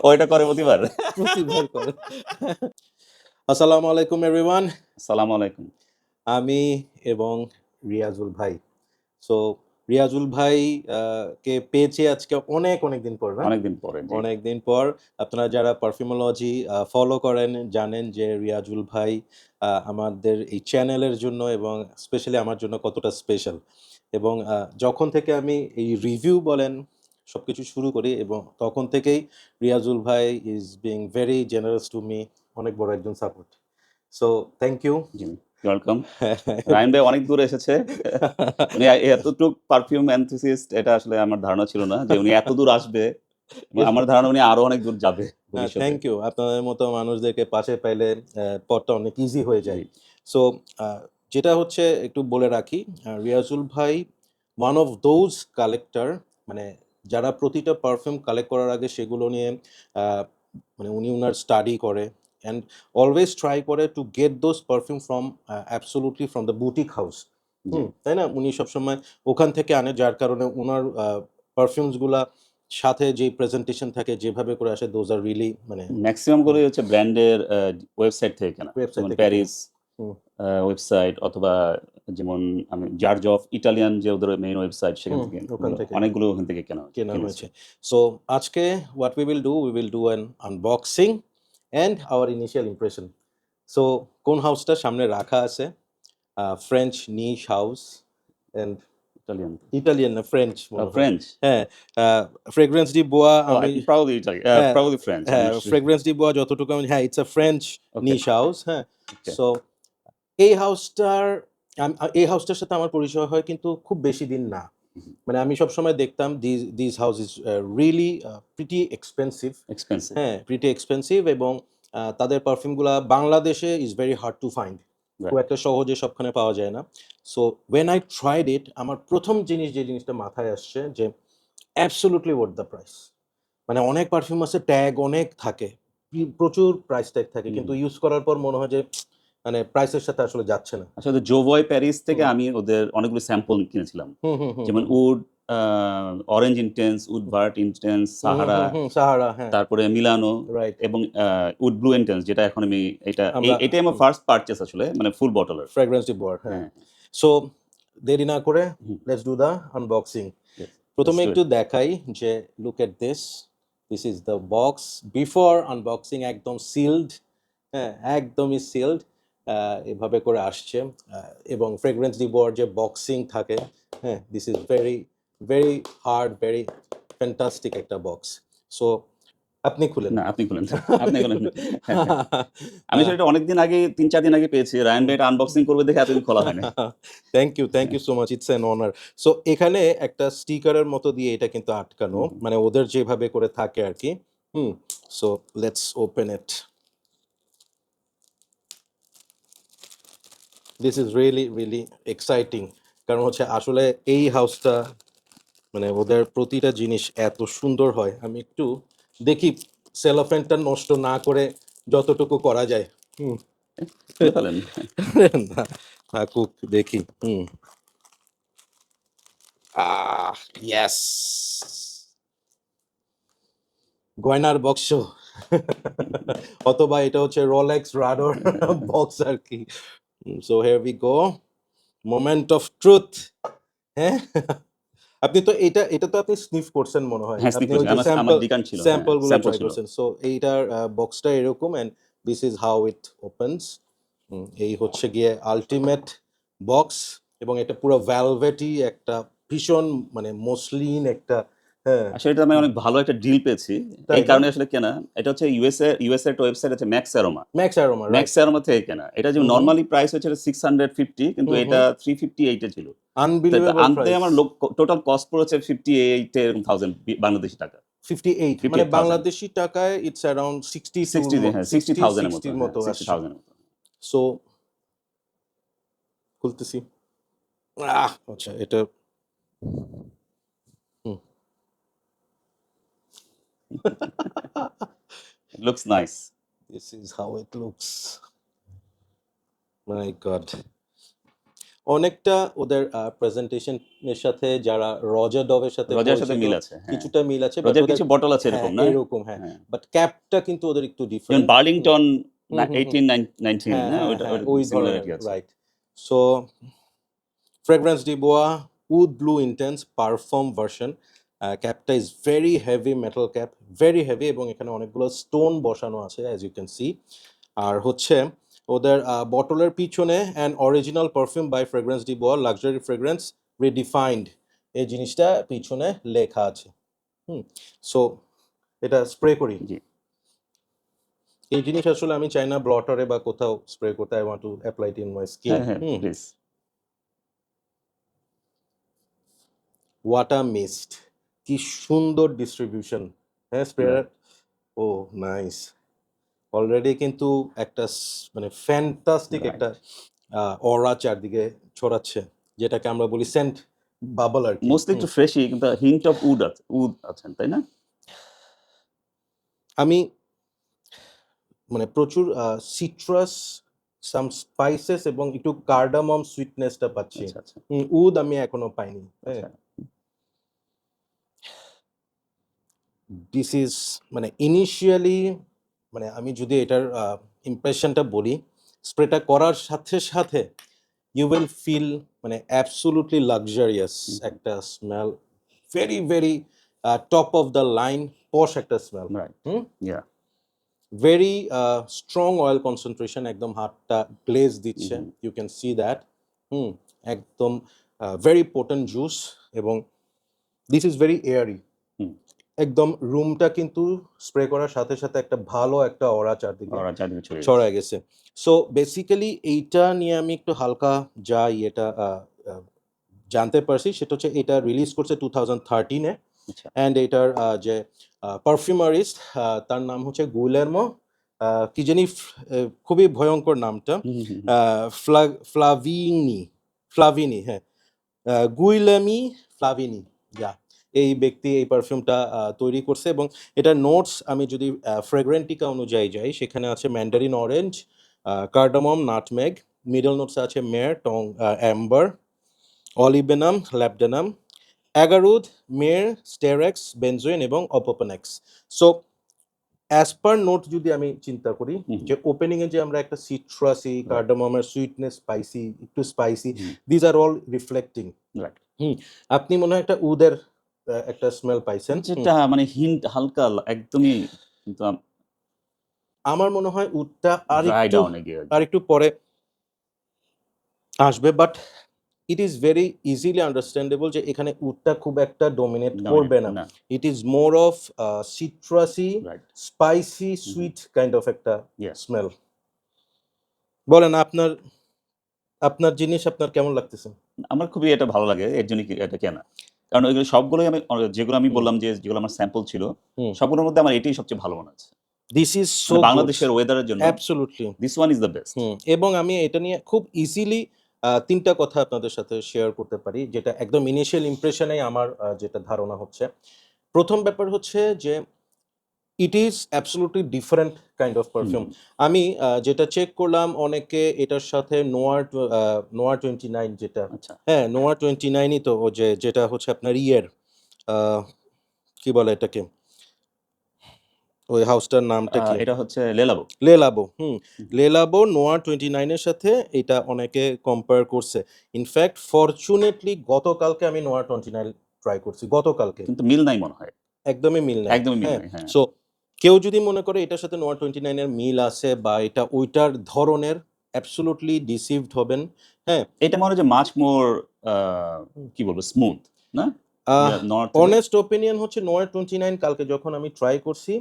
ওইটা করে প্রতিবার। প্রতিবার করে। আসসালামু আলাইকুম এভরিওয়ান। আসসালামু আলাইকুম। আমি এবং রিয়াজুল ভাই। সো রিয়াজুল ভাই কে পেয়েছি আজকে অনেক দিন পর, না? অনেকদিন পরে, জি। অনেকদিন পর। আপনারা যারা পারফিউমোলজি ফলো করেন জানেন যে রিয়াজুল ভাই আমাদের এই চ্যানেলের জন্য এবং স্পেশালি আমার জন্য কতটা স্পেশাল। এবং যখন থেকে আমি এই রিভিউ বলেন সবকিছু শুরু করি এবং তখন থেকেই রিয়াজুল ভাই is being very generous to me. অনেক বড় একজন সাপোর্ট। So thank you. জি, ওয়েলকাম। রায়হান ভাই অনেক দূরে এসেছে। উনি এতটুক পারফিউম এনথুসিয়াস্ট এটা আসলে আমার ধারণা ছিল না যে উনি এত দূর আসবে। এবং আমার ধারণা উনি আরো অনেক দূর যাবে ভবিষ্যতে। Thank you. আপনাদের মতো মানুষদেরকে পাশে পাইলে পথটা অনেক ইজি হয়ে যায়। জি, সো যেটা হচ্ছে একটু বলে রাখি, রিয়াজুল ভাই ওয়ান অফ দোজ কালেক্টর, মানে যারা প্রতিটা পারফিউম কালেক্ট করার আগে সেগুলো নিয়ে মানে উনি উনার স্টাডি করে অ্যান্ড অলওয়েজ ট্রাই করে to get those perfume from absolutely from the boutique house. জি। তাই না? উনি সবসময় ওখান থেকে আনে, যার কারণে ওনার পারফিউমসগুলা সাথে যে প্রেজেন্টেশন থাকে যেভাবে করে আসে, দোজ আর রিয়েলি মানে ম্যাক্সিমাম গুলোই হচ্ছে ব্র্যান্ডের ওয়েবসাইট থেকে কেনা। ওয়েবসাইট যেমন থেকে কেনা। প্যারিস হুম, ওয়েবসাইট অথবা যেমন আমি জার্জ অফ ইটালিয়ান যে ওদের মেইন ওয়েবসাইট সেখান থেকে ওখান থেকে অনেকগুলো ওখান থেকে কেনা কিনেছি। হয়েছে। সো আজকে what we will do an unboxing and our initial impression. So কোন হাউসটা সামনে রাখা আছে? French niche house and Italian, Italian না ফ্রেঞ্চ মনে হয়। ফ্রেঞ্চ। হ্যাঁ, ফ্রেগ্রেন্স ডি বোয়া Oh, I আমি think probably Italy. হ্যাঁ, Probably French. I'm হ্যাঁ, not sure. ফ্রেগ্রেন্স ডি বোয়া যতটুকু আমি, হ্যাঁ, it's a French Okay. Niche house. হ্যাঁ, Okay. সো এই হাউসটার এই হাউসটার সাথে আমার পরিচয় হয় কিন্তু খুব বেশি দিন না। Mhm. মানে আমি সবসময় দেখতাম this house is really pretty expensive. Expensive. হ্যাঁ, প্রিটি এক্সপেন্সিভ এবং তাদের পারফিউমগুলা বাংলাদেশে is very hard to find. খুব Right. একটা সহজে সবখানে পাওয়া যায় না। সো ওয়েন আই ট্রাইড ইট, আমার প্রথম যে জিনিসটা মাথায় আসছে যে অ্যাবসোলুটলি ওয়ার্থ দ্য প্রাইস। মানে অনেক পারফিউম আছে ট্যাগ অনেক থাকে, প্রচুর প্রাইস ট্যাগ থাকে, কিন্তু ইউজ করার পর মনে হয় যে মানে প্রাইসের সাথে আসলে যাচ্ছে না। আসলে জোভয় প্যারিস থেকে হুম, আমি ওদের অনেকগুলো স্যাম্পল কিনেছিলাম। হুম, হুম, হুম, যেমন hmm, wood, orange intense, wood vert intense, hmm, hmm, Sahara, hmm, hmm, Sahara, হ্যাঁ, তারপরে মিলানো রাইট। এবং উড ব্লু ইন্টেন্স, যেটা এখন আমি আমরা এটাই আমার ফার্স্ট পারচেস আসলে, মানে ফুল বটলের। ফ্র্যাগ্রেন্স বোর্ড, হ্যাঁ। হ্যাঁ। সো দেরি না করে hmm, let's do the unboxing. yes, প্রথমে let's do একটু it. দেখাই যে look at this. This is the box before unboxing, একদম সিলড। হ্যাঁ, একদমই সিলড। এভাবে করে আসছে এবং ফ্রেগ্রেন্স বোর্ড যে বক্সিং থাকে, হ্যাঁ, this is very hard, very fantastic একটা বক্স। সো আপনি খুলেন। না, আপনি খুলেন। আপনি খুলেন। আমি আসলে এটা অনেকদিন আগে ৩-৪ দিন আগে পেয়েছি। রায়ান ভাই এটা আনবক্সিং করবে দেখে এতদিন খোলা হয় নাই। Thank you so much, it's an honour. So এখানে একটা স্টিকারের মতো দিয়ে এটা কিন্তু আটকানো, হুম, হুম। মানে ওদের যেভাবে করে থাকে আর কি। So let's open it. This is really exciting. কারণ হচ্ছে আসলে এই হাউসটা, মানে ওদের প্রতিটা জিনিস এত সুন্দর হয়। আমি একটু দেখি সেলোফেনটা নষ্ট না করে যতটুকু করা যায়। হুম। খুলে ফেলেন। না, থাকুক দেখি। ইয়েস, গয়নার বক্স। অথবা এটা হচ্ছে রোলেক্স রাডার বক্স আর কি। So here we go, moment of truth. হ্যাঁ, আপনি তো এটা তো আপনি স্নিফ করছেন মনে হয়। হ্যাঁ, স্নিফ আপনি ওই করছি। যে আমার ডিকান ছিল। হ্যাঁ, স্যাম্পল গুলো স্যাম্পল ট্রাই ছিল। করছেন। সো এইটার বক্সটা এরকম and this is how it opens. এই হচ্ছে গিয়ে আল্টিমেট বক্স এবং এটা পুরো ভেলভেটি একটা ভীষণ মানে মসলিন একটা। হ্যাঁ, আসলে এটা আমি অনেক ভালো একটা ডিল পেয়েছি। তাই এই না? কারণে আসলে কেনা। এটা হচ্ছে ইউএসএ একটা ওয়েবসাইট আছে max Aroma. Max aroma, right. Max aroma থেকে কেনা। এটা যে হুম, হুম, নরমালি প্রাইস হচ্ছে 650, কিন্তু হুম, এটা হুম। 358 এ ছিল। তো এটা আনবিলিভেবল আনতে প্রাইস। আমার টোটাল কস্ট পড়েছে 58 এরকম থাউজেন্ড বাংলাদেশী টাকা। 58 মানে 58,000, বাংলাদেশী টাকায় ইটস অ্যারাউন্ড 60, হ্যাঁ, 60,000 এর মতো, 60 হ্যাঁ, মতো আসছে। 60,000 এর মতো। সো খুলতেছি। আচ্ছা এটা হুম। It looks nice. This is how it looks. My god, অনেকটা ওদের প্রেজেন্টেশনের সাথে যারা রজার ডভের সাথে রজার সাথে বলছিল মিল আছে, হ্যাঁ। কিছুটা মিল আছে, বাট রজার ওদের কিছু বটল আছে হ্যাঁ এরকম না? এরকম, হ্যাঁ, হ্যাঁ। বাট ক্যাপটা কিন্তু ওদের একটু যেমন ডিফারেন্ট। বার্লিংটন হুম, হুম, হুম। 1819 হ্যাঁ, না? হ্যাঁ, ওইটা হ্যাঁ, ওইটা ওই ধরনের, সিমিলারিটি আছে। Right. So Fragrance de Bois wood blue intense parfum version, ক্যাপটা is very heavy, metal cap, very heavy, এবং এখানে অনেকগুলো স্টোন বসানো আছে অ্যাজ ইউ ক্যান সি। আর হচ্ছে ওদের বটলের পিছনে an original perfume by Fragrance de Bois luxury fragrance redefined, এই জিনিসটা পিছনে লেখা আছে। সো এটা স্প্রে করি। জি। এই জিনিস আসলে আমি চাই না ব্লটারে বা কোথাও স্প্রে করতে, I want to apply it in my skin. হ্যাঁ, হ্যাঁ, প্লিজ। ওয়াটার মিস্ট, কি সুন্দর ডিস্ট্রিবিউশন, হ্যাঁ স্প্রেয়ার। ও নাইস, অলরেডি কিন্তু একটা মানে ফ্যান্টাস্টিক রাইট। একটা অরা চারদিকে ছড়াচ্ছে, যেটাকে আমরা বলি সেন্ট বাবল আর কি। মোস্টলি একটু ফ্রেশি কিন্তু হিন্ট অফ উড আছেন, তাই না? আমি মানে প্রচুর সিট্রাস, সাম স্পাইসেস এবং একটু কার্ডামম সুইটনেসটা পাচ্ছি। আচ্ছা, আচ্ছা, উড আমি এখনো পাইনি। হ্যাঁ, আচ্ছা। দিস ইজ মানে ইনিশিয়ালি, মানে আমি যদি এটার ইমপ্রেশনটা বলি, স্প্রেটা করার সাথে সাথে ইউ উইল ফিল মানে অ্যাবসোলুটলি লাক্সারিয়াস একটা smell, very very top of the line posh একটা smell. Right. Yeah. Very strong oil concentration, একদম হাতটা গ্লেজ দিচ্ছে, ইউ ক্যান সি দ্যাট। একদম ভেরি পোটেন্ট জুস, এবং this is very airy. Hmm. একদম রুমটা কিন্তু স্প্রে করার সাথে সাথে একটা ভালো একটা অরা চারদিকে ওরা চারদিকে ছড়িয়ে গেছে। ছড়ায় গেছে। সো বেসিক্যালি এইটা নিয়ে আমি একটু হালকা এটা জানতে পারছি, সেটা হচ্ছে এটা রিলিজ করছে 2013-এ, আচ্ছা। অ্যান্ড এটার যে পারফিউমারিস্ট তার নাম হচ্ছে গুইলেরমো, কি জানি খুবই ভয়ঙ্কর নামটা, ফ্লাভিনি, ফ্লাভিনি, হ্যাঁ, গুইলেমি ফ্লাভিনি, যা এই ব্যক্তি এই পারফিউমটা তৈরি করছে। এবং এটার নোটস আমি যদি ফ্রেগ্রেন্টিকা অনুযায়ী যাই, সেখানে আছে Mandarin orange, cardamom, nutmeg, middle notes আছে মের, টং, অ্যাম্বার, অলিবেনাম, ল্যাবডেনাম, অ্যাগারুদ, মের, স্টেরেক্স, বেনজোইন এবং অপোপেনেক্স। সো অ্যাজ পার নোট যদি আমি চিন্তা করি, যে ওপেনিং এ যে আমরা একটা সিট্রাসি, কার্ডামমের সুইটনেস, স্পাইসি, একটু spicy, these are all reflecting. Right. আপনি মনে হয় একটা উদের একটা স্মেল পাইছেন। যেটা মানে হিন্ট হালকা একদমই, কিন্তু আমার মনে হয় উডটা ড্রাই ডাউনে গিয়ে আর একটু পরে আসবে, but it is very easily understandable যে এখানে উডটা খুব একটা ডমিনেট করবে না। না। It is more of citrusy, right. Spicy, sweet kind of একটা Yes. স্মেল। বলেন আপনার আপনার জিনিস আপনার কেমন লাগতেছে? আমার খুবই এটা ভালো লাগে, এর জন্য এটা কেনা। কারণ ওইগুলো সবগুলোই আমি যেগুলো আমি বললাম যে যেগুলো আমার স্যাম্পল ছিল, সবগুলোর মধ্যে আমার এটাই সবচেয়ে ভালো মনে হচ্ছে। দিস ইজ সো মানে বাংলাদেশের ওয়েদারের জন্য absolutely. This one is the best. এবং আমি এটা নিয়ে খুব ইজিলি ৩টা কথা আপনাদের সাথে শেয়ার করতে পারি, যেটা একদম ইনিশিয়াল ইমপ্রেশনেই আমার যেটা ধারণা হচ্ছে। প্রথম ব্যাপার হচ্ছে যে it is absolutely different kind of perfume. আমি যেটা চেক করলাম, অনেকে এটার সাথে নোয়ার 29 যেটা, আচ্ছা। হ্যাঁ নোয়ার 29ই তো, ও যেটা হচ্ছে আপনার ইয়ের কি বলে এটাকে, ওই হাউসটার নামটা কি? এটা হচ্ছে লেলাবো। লেলাবো, লেলাবো নোয়ার 29 এর সাথে এটা অনেকে কম্পেয়ার করছে। ইনফ্যাক্ট ফরচুনেটলি গতকালকে আমি নোয়ার 29 ট্রাই করছি, গতকালকে। কিন্তু মিল নাই মনে হয়। একদমই মিল নাই। একদমই মিল নাই, হ্যাঁ। সো কেউ যদি মনে করে এটার সাথে নোয়ার 29 এর মিল আছে বা এটা ওইটার ধরনের, অ্যাবসোলুটলি ডিসিভড হবেন। হ্যাঁ, এটা মনে হয় যে মাচ মোর কি বলবো, স্মুথ না? নর্থ অনেস্ট ওপিনিয়ন হচ্ছে নোয়ার 29 কালকে যখন আমি ট্রাই করছি,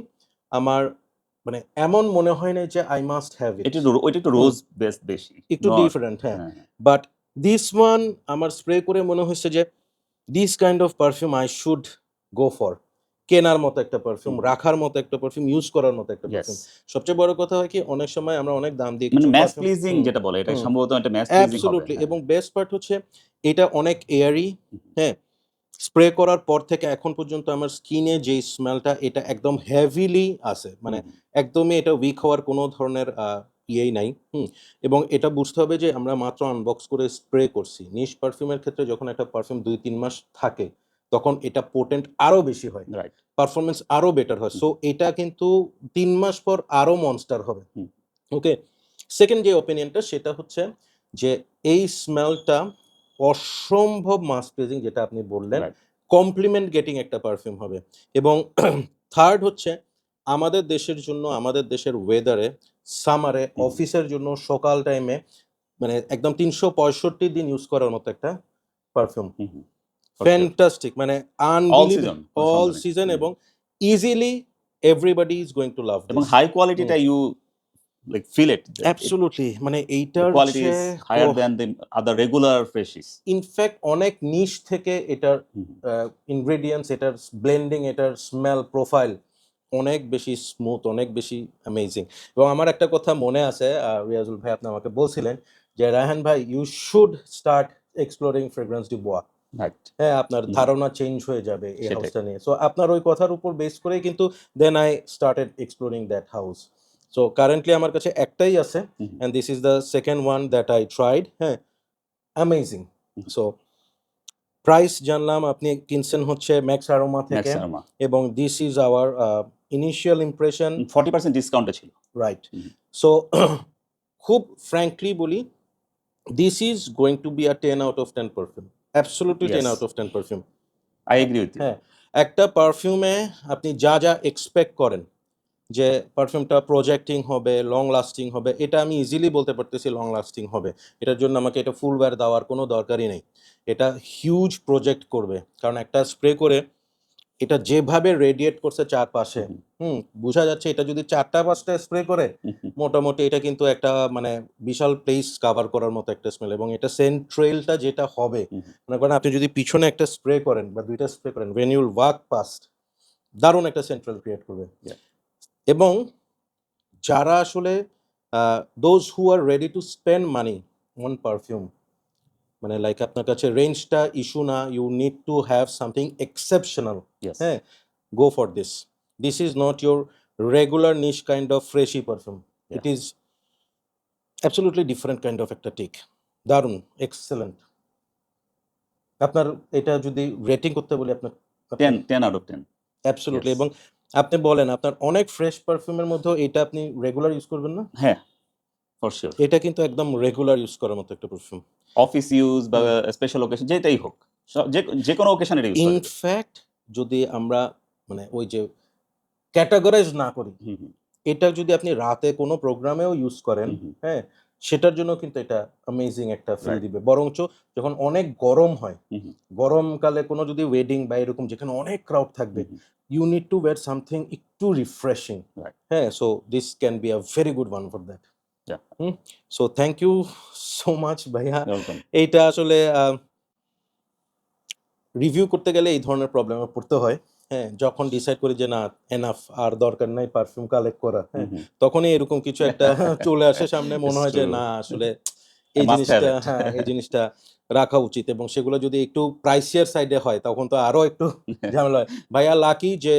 আমার মানে এমন মনে হয় না যে আই মাস্ট হ্যাভ ইট। ওইটা একটু রোজ বেস্ট বেশি। একটু ডিফারেন্ট, হ্যাঁ। বাট দিস ওয়ান আমার স্প্রে করে মনে হচ্ছে যে this kind of perfume I should go for. কেনার মতো একটা পারফিউম, রাখার মতো একটা পারফিউম, ইউজ করার মতো একটা পারফিউম। সবচেয়ে বড় কথা হয় কি, অনেক সময় আমরা অনেক দাম দিয়ে মানে কিছু ম্যাস প্লিজিং যেটা বলে, এটা সম্ভবত একটা ম্যাস প্লিজিং হবে। অ্যাবসোলুটলি। এবং বেস্ট পার্ট হচ্ছে এটা অনেক এয়ারি। হ্যাঁ, স্প্রে করার পর থেকে এখন পর্যন্ত আমার স্কিনে যে স্মেলটা, এটা একদম হেভিলি আছে, মানে একদমই এটা উইক হওয়ার কোনো ধরনের ইয়েই নাই। এবং এটা বুঝতে হবে যে আমরা মাত্র আনবক্স করে স্প্রে করছি। নিশ পারফিউমের ক্ষেত্রে যখন একটা পারফিউম ২-৩ মাস থাকে, তখন এটা পোটেন্ট আরো বেশি হয়। রাইট। পারফরম্যান্স আরো বেটার হয়। সো এটা কিন্তু ৩ মাস পর আরো মনস্টার হবে। হুম। ওকে? সেকেন্ড যে ওপিনিয়নটা সেটা হচ্ছে যে এই স্মেলটা অসম্ভব মাস প্লেজিং যেটা আপনি বললেন। রাইট। কমপ্লিমেন্ট গেটিং একটা পারফিউম হবে। এবং থার্ড হচ্ছে আমাদের দেশের জন্য, আমাদের দেশের ওয়েদারে, সামারে, অফিসের জন্য সকাল টাইমে মানে একদম ৩৬৫ দিন ইউজ করার মতো একটা perfume. Hmm, hmm. For sure. Fantastic মানে All আনবিলিভ season, অল সন্দেহ নেই। সিজন এবং easily everybody is going to love এবং দিস। হাই কোয়ালিটিটা you like feel it. Absolutely মানে The এইটার quality যে is higher than the other regular freshies. In fact অনেক নিশ থেকে এটার হুম, হুম। ইনগ্রেডিয়েন্টস, এটার ব্লেন্ডিং, এটার স্মেল প্রোফাইল অনেক বেশি স্মুথ, অনেক বেশি অ্যামেজিং। এবং আমার একটা কথা মনে আছে, রিয়াজুল ভাই আপনি আমাকে বলছিলেন যে, "রায়হান ভাই you should start exploring fragrance de Bois." Right. হ্যাঁ, আপনার হুম। ধারণা চেঞ্জ হয়ে যাবে এই সেটাই। হাউসটা নিয়ে। সো আপনার ওই কথার উপর বেস করেই কিন্তু then I started exploring that house. So currently আমার কাছে একটাই আছে hmm, hmm. And this is the second one that I tried. হ্যাঁ, অ্যামেজিং। হুম। সো প্রাইস জানলাম আপনি কিনছেন হচ্ছে ম্যাক্স অ্যারোমা ম্যাক্স থেকে অ্যারোমা। এবং this is our initial impression. 40% ডিসকাউন্টে ছিল। রাইট। হুম। সো খুব ফ্র্যাঙ্কলি বলি, this is going to be a 10 out of 10 perfume. Absolutely 10 Yes, out of 10 perfume. I agree with you. হ্যাঁ, একটা পারফিউমে আপনি যা, যা এক্সপেক্ট করেন যে পারফিউমটা প্রজেক্টিং হবে, লং লাস্টিং হবে, এটা আমি ইজিলি বলতে পারতেছি লং লাস্টিং হবে। এটার জন্য আমাকে এটা ফুল ওয়্যার দেওয়ার কোনো দরকারই নেই। এটা হিউজ প্রজেক্ট করবে। কারণ একটা স্প্রে করে এটা যেভাবে রেডিয়েট করছে চারপাশে, হুম, বুঝা যাচ্ছে এটা যদি ৪টা-৫টা স্প্রে করে হুম, হুম, মোটামুটি এটা কিন্তু একটা মানে বিশাল প্লেস কভার করার মতো একটা স্মেল। এবং এটা সেন্ট ট্রেইলটা যেটা হবে, হুম, মনে করেন আপনি যদি পিছনে একটা স্প্রে করেন বা ২টা স্প্রে করেন, when you will walk past দারুণ একটা সেন্ট ট্রেইল ক্রিয়েট করবে। Yeah. এবং যারা আসলে those who are ready to spend money on perfume, মানে লাইক আপনার কাছে রেঞ্জটা ইস্যু না, you need to have something exceptional. Yes. হ্যাঁ, go for this. This is not your regular niche kind of freshy perfume. Yeah. It is absolutely different kind of একটা take. দারুণ, excellent. আপনার এটা যদি রেটিং করতে বলি আপনার 10 out of 10. অ্যাবসোলুটলি। Yes. এবং আপনি বলেন আপনার অনেক ফ্রেশ পারফিউমের মধ্যেও এটা আপনি রেগুলার ইউজ করবেন না? হ্যাঁ, for sure. এটা কিন্তু একদম রেগুলার ইউজ করার মতো একটা পারফিউম। অফিস ইউজ বা স্পেশাল ওকেশন যেটাই হোক, যেকোনো ওকেশনে এটা ইউজ করা যায়। ইনফ্যাক্ট যদি আমরা মানে ওই যে ক্যাটেগরাইজ না করি, হুম, হুম, এটা যদি আপনি রাতে কোনো প্রোগ্রামেও ইউজ করেন, হুম, হুম। হ্যাঁ, সেটার জন্য কিন্তু এটা অ্যামেজিং একটা ফিল Right. দিবে। বরঞ্চ যখন অনেক গরম হয়, হুম, হুম, গরমকালে কোনো যদি ওয়েডিং বা এরকম যেখানে অনেক ক্রাউড থাকবে, hmm, you need to wear something একটু রিফ্রেশিং। Right. হ্যাঁ, so this can be a very good one for that. Yeah. So thank you so much ভাইয়া। Welcome. এইটা আসলে রিভিউ করতে গেলে এই ধরনের প্রবলেমে পড়তে হয়। হ্যাঁ, যখন ডিসাইড করি যে না এনাফ আর দরকার নাই পারফিউম কালেক্ট করা, হুম, হ্যাঁ, হুম। তখনই এরকম কিছু একটা চলে আসে সামনে, মনে It's হয় যে true. না আসলে I এই must have জিনিসটা, it. হ্যাঁ, এই জিনিসটা রাখা উচিত। এবং সেগুলো যদি একটু প্রাইসিয়ার সাইডে হয় তখন তো আরো একটু ঝামেলা হয়। ভাইয়া লাকি যে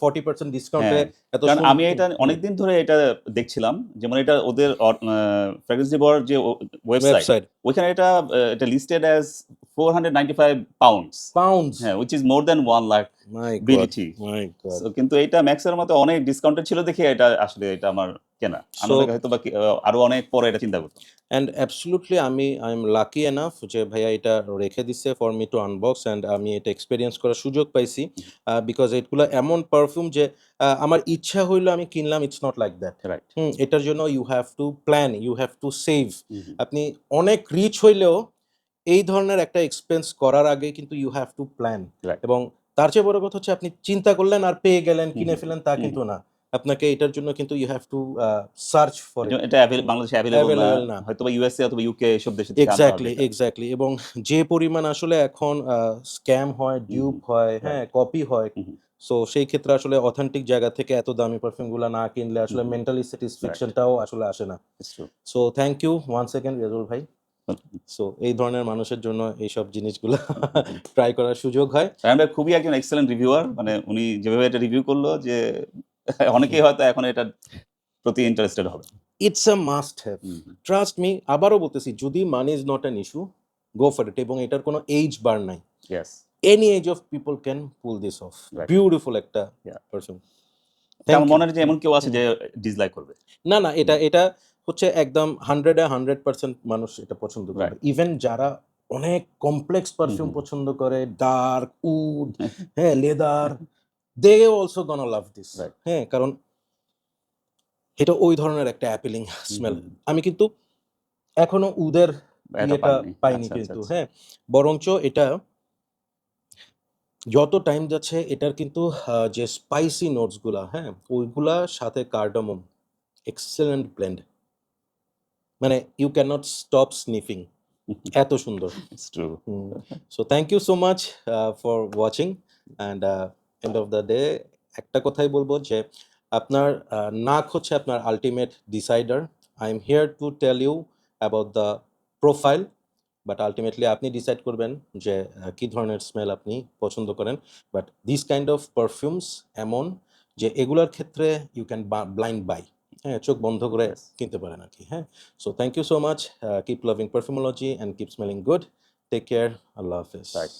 40% ডিসকাউন্টে হ্যাঁ, এত কারণ আমি এটা অনেকদিন ধরে এটা দেখছিলাম। যেমন এটা ওদের ফ্র্যাগ্রেন্স ডিবর যে ওয়েবসাইট, ওয়েবসাইট ওইখানে এটা লিস্টেড অ্যাজ 495 পাউন্ডস। পাউন্ডস। হ্যাঁ, which is more than 1 lakh my god, BDT. My god. So, কিন্তু এটা ম্যাক্সের মতো অনেক ডিসকাউন্টেড ছিল দেখে এটা আসলে এটা আমার কেনা। সো আমি হয়তো বা আরো অনেক পরে এটা চিন্তা করতাম। And absolutely I am lucky enough যে ভাইয়া এটা রেখে দিচ্ছে for me two unbox and আমি এটা এক্সপেরিয়েন্স করার সুযোগ পাইছি। বিকজ এগুলো এমন পারফিউম যে আমার ইচ্ছা হইলো আমি কিনলাম, it's not like that. Right. এটার জন্য you have to plan, you have to save. Hmm, hmm. আপনি অনেক রিচ হইলেও এই ধরনের একটা এক্সপেন্স করার আগে কিন্তু you have to plan. Right. এবং তার চেয়ে বড় কথা হচ্ছে আপনি চিন্তা করলেন আর পেয়ে গেলেন, হুম, কিনে হুম, ফেলেন তা হুম, কিন্তু না। আপনাকে এটার জন্য কিন্তু you have to search for it. এটা বাংলাদেশে অ্যাভেলেবল না। অ্যাভেলেবল না। হয়তোবা ইউএসএ অথবা ইউকে এসব দেশে থেকে আনতে হবে এক্সাক্টলি, এটা। এক্সাক্টলি। এবং যে পরিমাণ আসলে এখন স্ক্যাম হয়, হুম, ডিউপ হুম। হয়, রাইট। হ্যাঁ, কপি হয়। হুম, হুম, সো সেই ক্ষেত্রে আসলে অথেন্টিক জায়গা থেকে এত দামি পারফিউমগুলা না কিনলে আসলে হুম। মেন্টালি স্যাটিসফ্যাকশনটাও আসলে আসে না। It's true. So thank you once again Riazul ভাই। সো এই ধরনের মানুষের জন্য এইসব জিনিসগুলা ট্রাই করার সুযোগ হয়। রায়হান ভাই খুবই একজন এক্সেলেন্ট রিভিউয়ার। মানে উনি যেভাবে এটা রিভিউ করলো যে অনেকেই হয়তো এখন এটার প্রতি ইন্টারেস্টেড হবে। It's a must have. Hmm, hmm. Trust me, আবারও বলতেছি, যদি money is not an issue, go for it. এবং এটার কোনো এইজ বার নাই। Yes, any age of people can pull this off. Right. Beautiful একটা ইয়া। পারফিউম। তা thank আমার ইউ। মনে হয় যে এমন কেউ আছে হুম। যে ডিসলাইক করবে। না, না, এটা হুম, এটা হচ্ছে একদম 100 এ 100% মানুষ এটা পছন্দ করবে। রাইট। ইভেন যারা অনেক কমপ্লেক্স হুম, পারফিউম হুম। পছন্দ করে, ডার্ক, উড, হ্যাঁ, leather, they also gonna love this. Right. হ্যাঁ, কারণ এটা ওই ধরনের একটা অ্যাপিলিং হুম, স্মেল। হুম, হুম। আমি কিন্তু এখনো উদের এটা ইয়েটা পাননি। পাইনি আচ্ছা, আচ্ছা, কিন্তু, আচ্ছা। হ্যাঁ। বরঞ্চ এটা যত টাইম যাচ্ছে এটার কিন্তু যে স্পাইসি নোটস গুলা, হ্যাঁ, ওইগুলা সাথে কার্ডামম, এক্সেলেন্ট ব্লেন্ড। মানে you can not stop sniffing. এত সুন্দর। It's true. Hmm. So thank you so much for watching. And end of the day একটা কথাই বলবো যে আপনার নাক হচ্ছে আপনার ultimate decider. I am here to tell you about the profile, but ultimately আপনি ডিসাইড করবেন যে কি ধরনের স্মেল আপনি পছন্দ করেন। But this kind of perfumes এমন যে এগুলার ক্ষেত্রে ইউ ক্যান ব্লাইন্ড বাই। হ্যাঁ, চোখ বন্ধ করে ইয়েস, কিনতে পারেন আর কি। হ্যাঁ, so thank you so much. Keep loving Perfumology and keep smelling good. Take care. আল্লাহ হাফেজ। রাইট।